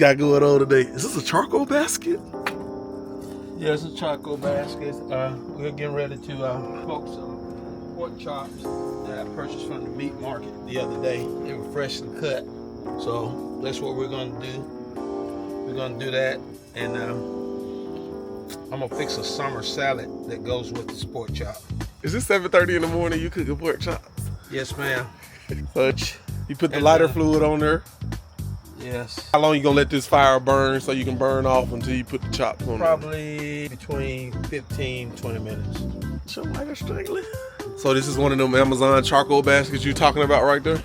got going on today? Is this a charcoal basket? Yeah, it's a charcoal basket. We're getting ready to smoke some pork chops that I purchased from the meat market the other day. They were freshly cut. So that's what we're going to do. We're going to do that, and I'm going to fix a summer salad that goes with this pork chop. Is this 7:30 in the morning you cooking pork chops? Yes, ma'am. You put the lighter fluid on there? Yes. How long you gonna let this fire burn so you can burn off until you put the chops on Probably between 15-20 minutes. Something like a strangling. So this is one of them Amazon charcoal baskets you talking about right there?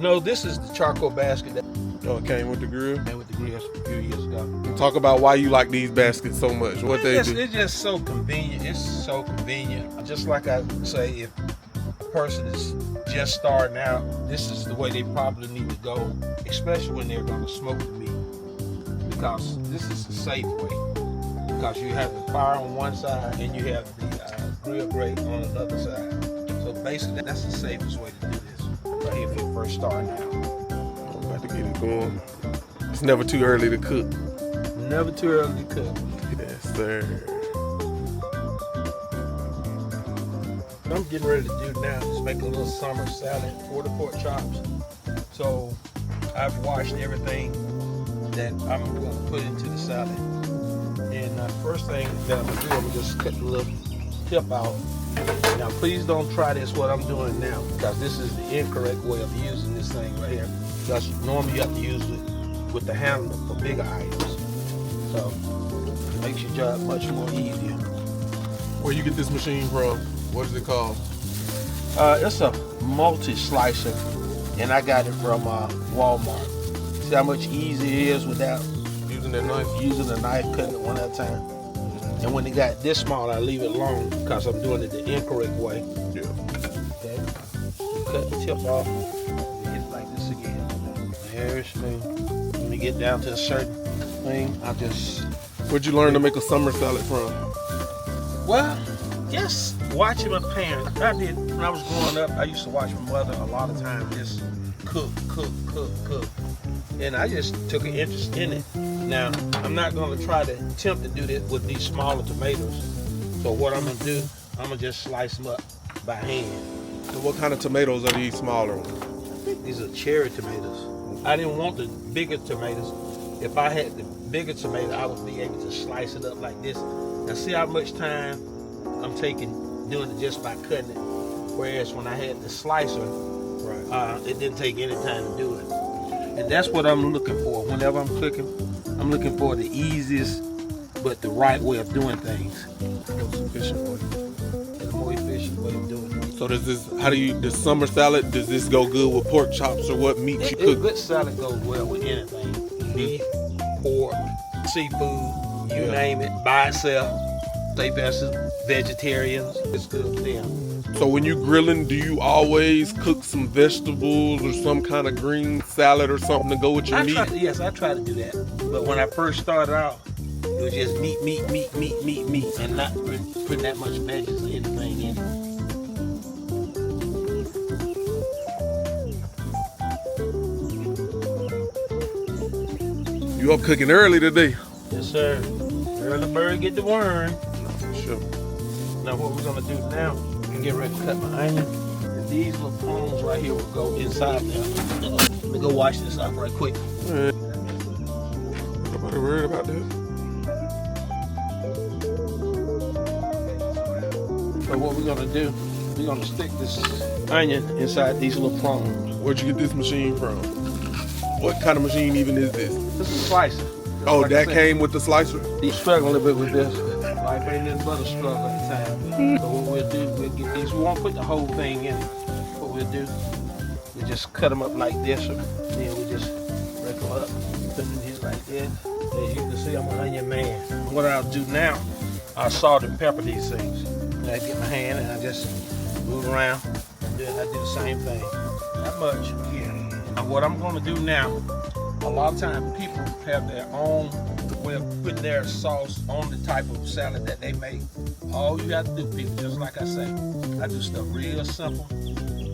No, this is the charcoal basket that it came with the grill? Came with the grill a few years ago. And talk about why you like these baskets so much. What they do. It's just so convenient. It's so convenient. Just like I say, if a person is just starting out, this is the way they probably need to go, especially when they're going to smoke the meat, because this is the safe way, because you have the fire on one side and you have the grill grate on another side. So basically that's the safest way to do this right here if you're first starting out. I'm about to get it going. It's never too early to cook. Never too early to cook. Yes, sir. What I'm getting ready to do now is make a little summer salad for the pork chops. So I've washed everything that I'm going to put into the salad. And the first thing that I'm going to do, I'm going to just cut the little tip out. Now please don't try this what I'm doing now, because this is the incorrect way of using this thing right here. Because normally you have to use it with the handle for bigger items. So it makes your job much more easier. Where you get this machine from? What is it called? It's a multi-slicer, and I got it from Walmart. See how much easier it is without using that knife? Using a knife, cutting it one at a time. And when it got this small, I leave it alone because I'm doing it the incorrect way. Yeah. Okay. Cut the tip off. Hit it like this again. Very smooth. When we get down to a certain thing, I just... Where'd you learn to make a summer salad from? Well, just watching my parents. I did, when I was growing up, I used to watch my mother a lot of times just cook. And I just took an interest in it. Now, I'm not going to try to attempt to do this with these smaller tomatoes. So what I'm going to do, I'm going to just slice them up by hand. And what kind of tomatoes are these smaller ones? I think these are cherry tomatoes. I didn't want the bigger tomatoes. If I had the bigger tomato, I would be able to slice it up like this. Now see how much time I'm taking doing it just by cutting it. Whereas when I had the slicer, it didn't take any time to do it. And that's what I'm looking for. Whenever I'm cooking, I'm looking for the easiest but the right way of doing things. The most efficient way. The more efficient way of doing it. So this summer salad, does this go good with pork chops or what meat you cook? A good salad goes well with anything. Beef, pork, seafood, you name it, by itself. They best vegetarians, it's good with them. So when you grilling, do you always cook some vegetables or some kind of green salad or something to go with your meat? Yes, I try to do that. But when I first started out, it was just meat, and not putting that much veggies or anything in it. You up cooking early today? Yes, sir. Early bird get the worm. No, for sure. Now what we're gonna do now, I'm get ready to cut my onion. And these little prongs right here will go inside there. Let me go wash this off right quick. Nobody worried about that. So what we're gonna do, we're gonna stick this onion inside these little prongs. Where'd you get this machine from? What kind of machine even is this? This is a slicer. Oh, like that came with the slicer? You struggle a little bit with this. Life ain't nothing but a struggle at the time. So what we'll do, we'll get these. We won't put the whole thing in. What we'll do, we just cut them up like this, or then we just break them up, put them in here like this. As you can see, I'm an onion man. What I'll do now, I salt and pepper these things. And I get my hand and I just move around, and then I do the same thing. Not much, yeah. And what I'm gonna do now, a lot of times people have their own way of putting their sauce on the type of salad that they make. All you have to do, people, just like I say, I do stuff real simple,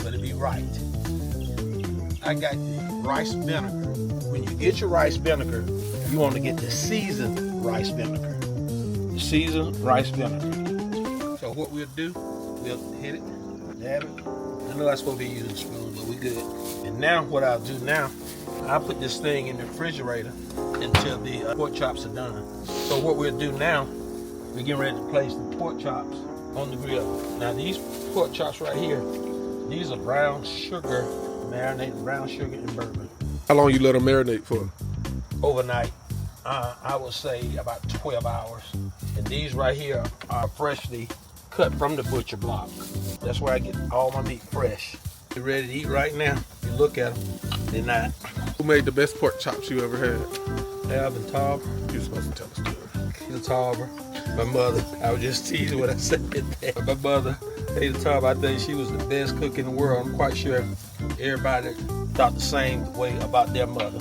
but it be right. I got the rice vinegar. When you get your rice vinegar, you want to get the seasoned rice vinegar. The seasoned rice vinegar. So what we'll do, we'll hit it, dab it. I know I'm supposed to be using a spoon, but we good. And now what I'll do now, I'll put this thing in the refrigerator until the pork chops are done. So what we'll do now, we're getting ready to place the pork chops on the grill. Now these pork chops right here, these are brown sugar, marinated brown sugar and bourbon. How long you let them marinate for? Overnight, I would say about 12 hours. And these right here are freshly cut from the butcher block. That's where I get all my meat fresh. They're ready to eat right now. You look at them, they're not. Who made the best pork chops you ever had? Alvin Tarver. You're supposed to tell us story. Ada Tarver. My mother. I was just teasing when I said that. My mother, Ada Tarver, I think she was the best cook in the world. I'm quite sure everybody thought the same way about their mother.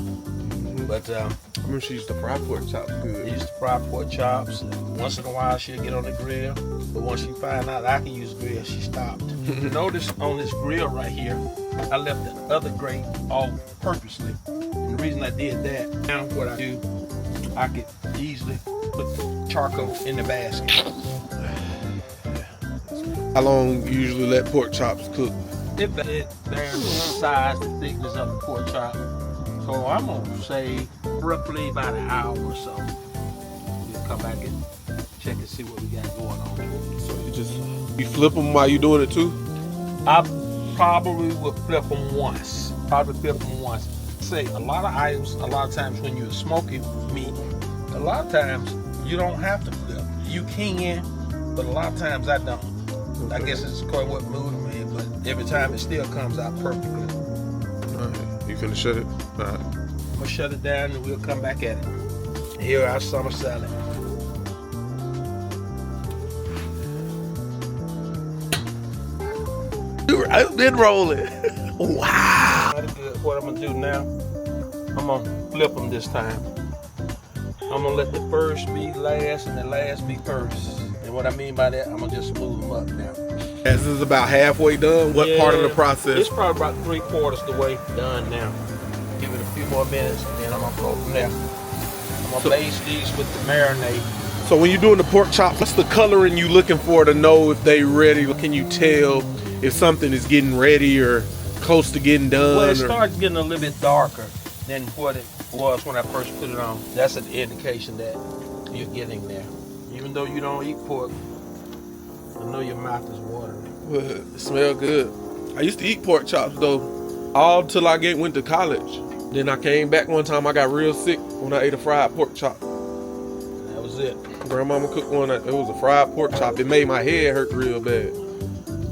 But I remember she used to fry pork chops good. She used to fry pork chops. Once in a while she'll get on the grill. But once she find out I can use grill, she stopped. Notice on this grill right here, I left the other grate off purposely. And the reason I did that, now what I do, I could easily put charcoal in the basket. How long you usually let pork chops cook? It varies the size, the thickness of the pork chop. So I'm gonna say roughly about an hour or so. We'll come back and check and see what we got going on. So you flip them while you doing it too? I probably would flip them once. Say a lot of items, a lot of times when you're smoking meat, a lot of times you don't have to flip. You can, but a lot of times I don't. Okay. I guess it's according to what mood I'm in, but every time it still comes out perfectly. Alright, you finna shut it? Alright. I'm gonna shut it down and we'll come back at it. Here our summer salad. I've been rolling. Wow. That's good. What I'm gonna do now, I'm gonna flip them this time. I'm gonna let the first be last and the last be first. And what I mean by that, I'm gonna just smooth them up now. This is about halfway done. What part of the process? It's probably about 3/4 the way done now. Give it a few more minutes, and then I'm gonna go from there. I'm gonna baste these with the marinade. So when you're doing the pork chop, what's the coloring you looking for to know if they ready? Can you tell if something is getting ready or close to getting done? Well, it starts getting a little bit darker than what it was when I first put it on. That's an indication that you're getting there. Even though you don't eat pork, I know your mouth is watering. Well, it smells good. I used to eat pork chops though, all till I went to college. Then I came back one time, I got real sick when I ate a fried pork chop. That was it. Grandmama cooked one, it was a fried pork chop. It made my head hurt real bad.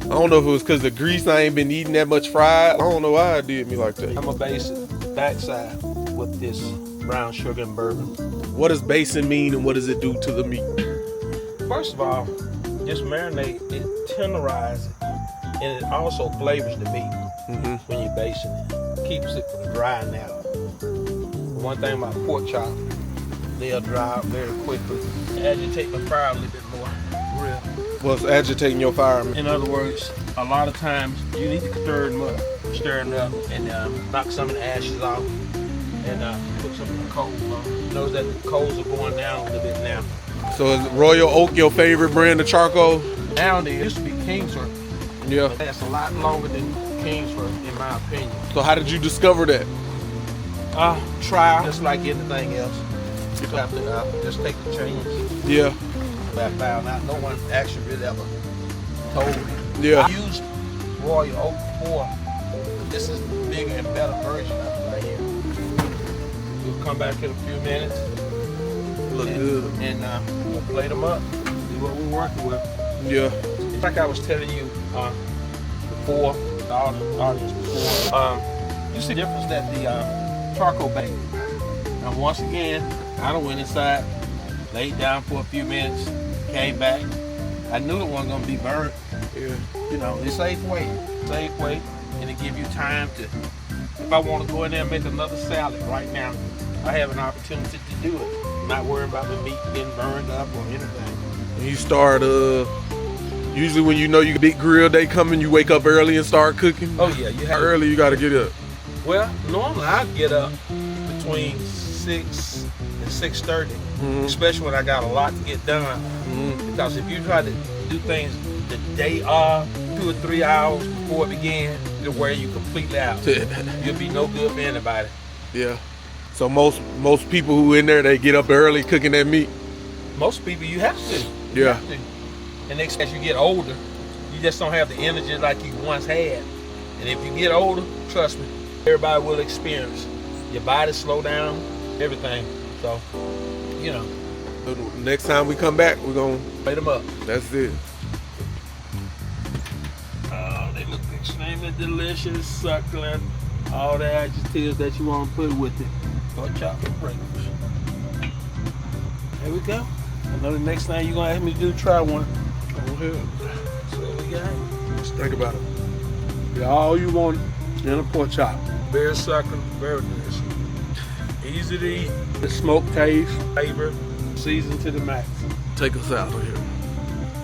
I don't know if it was because the grease, I ain't been eating that much fried. I don't know why it did me like that. I'm gonna base it backside with this brown sugar and bourbon. What does basting mean and what does it do to the meat? First of all, this marinade, it tenderizes it and it also flavors the meat when you're basting it. Keeps it from drying out. One thing about pork chop, they'll dry out very quickly. Agitate the fire a little bit more. Real. What's agitating your fire? In other words, a lot of times you need to stir them up, and knock some of the ashes off, and put some of the coals on. Notice that the coals are going down a little bit now. So is Royal Oak your favorite brand of charcoal? Now there used to be Kingsford. Yeah. That's a lot longer than Kingsford, in my opinion. So how did you discover that? Trial, just like anything else. You have to just take the chance. Yeah. I found out no one actually really ever told me. Yeah. I used Royal Oak before, but this is the bigger and better version of it right here. We'll come back in a few minutes. Look good. And we'll plate them up. See what we're working with. Yeah. Like I was telling you before, the audience before, you see the difference that the charcoal bake. Now once again, I done went inside, laid down for a few minutes, came back. I knew it wasn't gonna be burnt. Yeah. You know, it's safe way, and it give you time to, if I want to go in there and make another salad right now, I have an opportunity to do it. I'm not worrying about the meat getting burned up or anything. And you start, usually when you know you big grill day coming, you wake up early and start cooking. Oh yeah, you have early. You got to get up. Well, normally I get up between 6 and 6:30, especially when I got a lot to get done. Because if you try to do things the day of, 2 or 3 hours before it began, it'll wear you completely out. You'll be no good for anybody. Yeah. So most people who in there, they get up early cooking that meat. Most people, you have to. Yeah. And as you get older, you just don't have the energy like you once had. And if you get older, trust me, everybody will experience. Your body slow down, everything. So, you know. Next time we come back, we're gonna Plate them up. That's it. Oh, they look extremely delicious, succulent, all the adjectives that you want to put with it. Pork chop for breakfast. There we go. I know the next thing you're gonna ask me to do, try one. Go ahead. So we got it. Just think about it. Got all you want in a pork chop. Very succulent, very delicious. Easy to eat. The smoke taste, flavor, seasoned to the max. Take us out of here.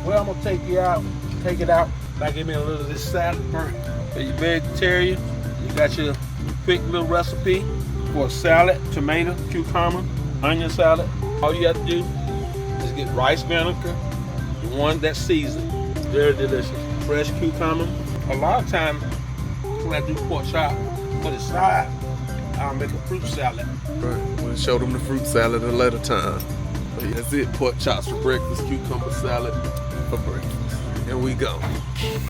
Well, I'm gonna take it out. Now give me a little of this salad first. For your vegetarian, you got your quick little recipe for a salad, tomato, cucumber, onion salad. All you have to do is get rice vinegar, the one that's seasoned. Very delicious. Fresh cucumber. A lot of times when I do pork chop for the side, I'll make a fruit salad. Right. We'll show them the fruit salad at a later time. But that's it. Pork chops for breakfast, cucumber salad for breakfast. Here we go.